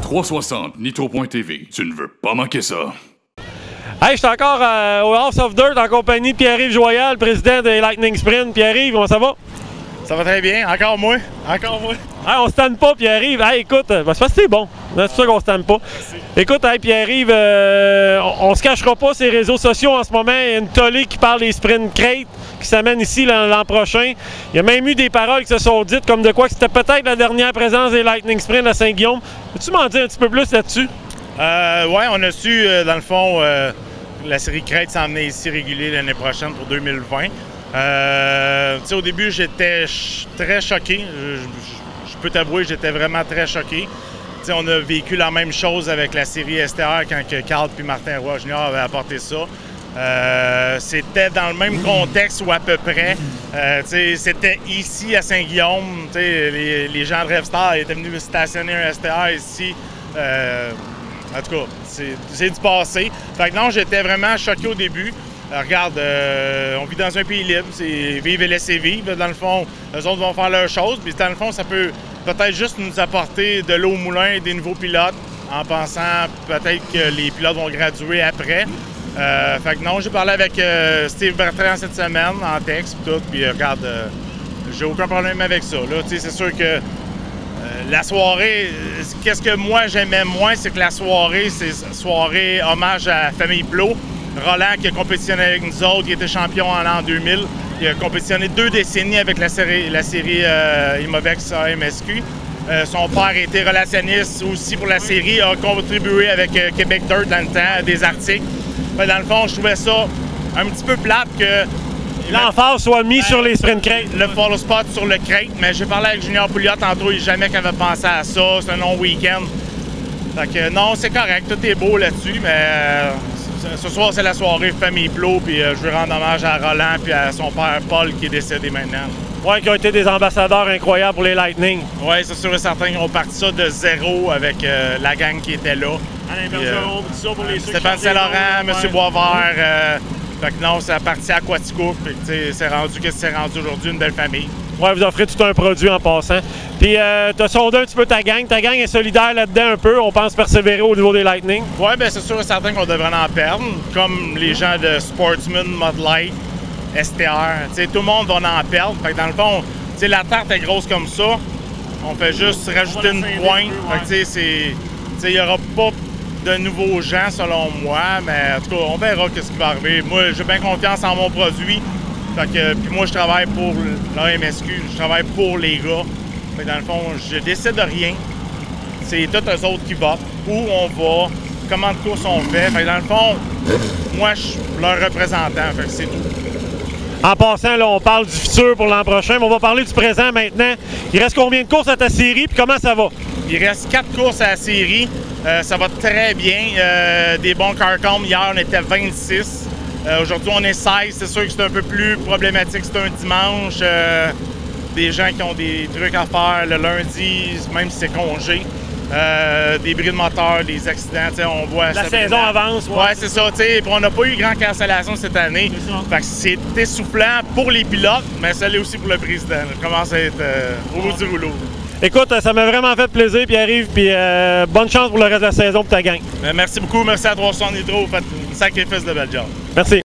360 Nitro.tv. Tu ne veux pas manquer ça. Hey, je suis encore au House of Dirt en compagnie de Pierre-Yves Joyal, président des Lightning Sprint. Pierre-Yves, comment ça va? Ça va très bien. Encore moi. Encore moi. Hey, on se tanne pas, Pierre-Yves. Hey, écoute, c'est parce que c'est bon. C'est pour ça qu'on se tanne pas. Merci. Écoute, hey, Pierre-Yves, on se cachera pas ces réseaux sociaux en ce moment. Il y a une tollée qui parle des Sprint Crate qui s'amène ici l'an prochain. Il y a même eu des paroles qui se sont dites comme de quoi que c'était peut-être la dernière présence des Lightning Sprint à Saint-Guillaume. Peux-tu m'en dire un petit peu plus là-dessus? Oui, on a su, dans le fond, la série Crate s'en venait ici régulier l'année prochaine pour 2020. Au début, j'étais très choqué. Je peux t'avouer, j'étais vraiment très choqué. T'sais, on a vécu la même chose avec la série STR quand Carl et Martin Roy Jr. avaient apporté ça. C'était dans le même contexte ou à peu près. C'était ici à Saint-Guillaume. Les gens de Revstar étaient venus stationner un STR ici. En tout cas, c'est du passé. Fait que non, j'étais vraiment choqué au début. Regarde, on vit dans un pays libre, c'est vivre et laisser vivre. Dans le fond, eux autres vont faire leurs choses. Puis dans le fond, ça peut peut-être juste nous apporter de l'eau au moulin et des nouveaux pilotes en pensant peut-être que les pilotes vont graduer après. Fait que non, j'ai parlé avec Steve Bertrand cette semaine en texte et tout. Puis regarde, j'ai aucun problème avec ça. C'est sûr que la soirée, qu'est-ce que moi j'aimais moins, c'est que la soirée, c'est soirée hommage à la famille Plot. Roland qui a compétitionné avec nous autres, qui était champion en l'an 2000. Il a compétitionné 2 décennies avec la série Imovex AMSQ. Son père était relationniste aussi pour la série, a contribué avec Québec Dirt dans le temps, des articles. Dans le fond, je trouvais ça un petit peu plate que l'emphase soit mis sur les Sprint Crate. Le follow spot sur le crate, mais j'ai parlé avec Junior Pouliot tantôt, il jamais qu'il avait pensé à ça, c'est un long week-end. Fait que non, c'est correct, tout est beau là-dessus, mais ce soir c'est la soirée Famille Plot, puis je veux rendre hommage à Roland puis à son père Paul qui est décédé maintenant. Oui, qui ont été des ambassadeurs incroyables pour les Lightning. Oui, c'est sûr et certain qu'ils ont parti ça de zéro avec la gang qui était là. Alain Bergeron, tout ça pour les Stéphane Saint-Laurent, M. Boisvert. Fait que non, c'est la partie Aquatico, puis c'est rendu que c'est rendu aujourd'hui une belle famille. Oui, vous offrez tout un produit en passant. Puis, tu as sondé un petit peu ta gang. Ta gang est solidaire là-dedans un peu. On pense persévérer au niveau des Lightning. Oui, bien, c'est sûr et certain qu'on devrait en perdre. Comme les gens de Sportsman, Mud Light, STR. Tout le monde va en perdre. Fait que dans le fond, la tarte est grosse comme ça. On fait juste rajouter une pointe. Fait que il n'y aura pas de nouveaux gens, selon moi. Mais en tout cas, on verra ce qui va arriver. Moi, j'ai bien confiance en mon produit. Puis moi, je travaille pour l'AMSQ, je travaille pour les gars. Fait que dans le fond, je décide de rien. C'est tous eux autres qui votent. Où on va, comment de course on fait. Fait que dans le fond, moi, je suis leur représentant. Fait que c'est tout. En passant, là, on parle du futur pour l'an prochain, mais on va parler du présent maintenant. Il reste combien de courses à ta série, puis comment ça va? Il reste 4 courses à la série. Ça va très bien. Des bons carcoms. Hier, on était 26. Aujourd'hui, on est 16. C'est sûr que c'est un peu plus problématique. C'est un dimanche. Des gens qui ont des trucs à faire le lundi, même si c'est congé. Des bris de moteur, des accidents. On voit la saison avance. Ouais, c'est ça. On n'a pas eu grand cancellation cette année. Fait que c'est essoufflant pour les pilotes, mais ça l'est aussi pour le président. Je commence à être au bout du rouleau. Écoute, ça m'a vraiment fait plaisir, Pierre-Yves, puis bonne chance pour le reste de la saison pour ta gang. Merci beaucoup. Merci à 360 Nitro. Vous faites un sacrifice de bel job. Merci.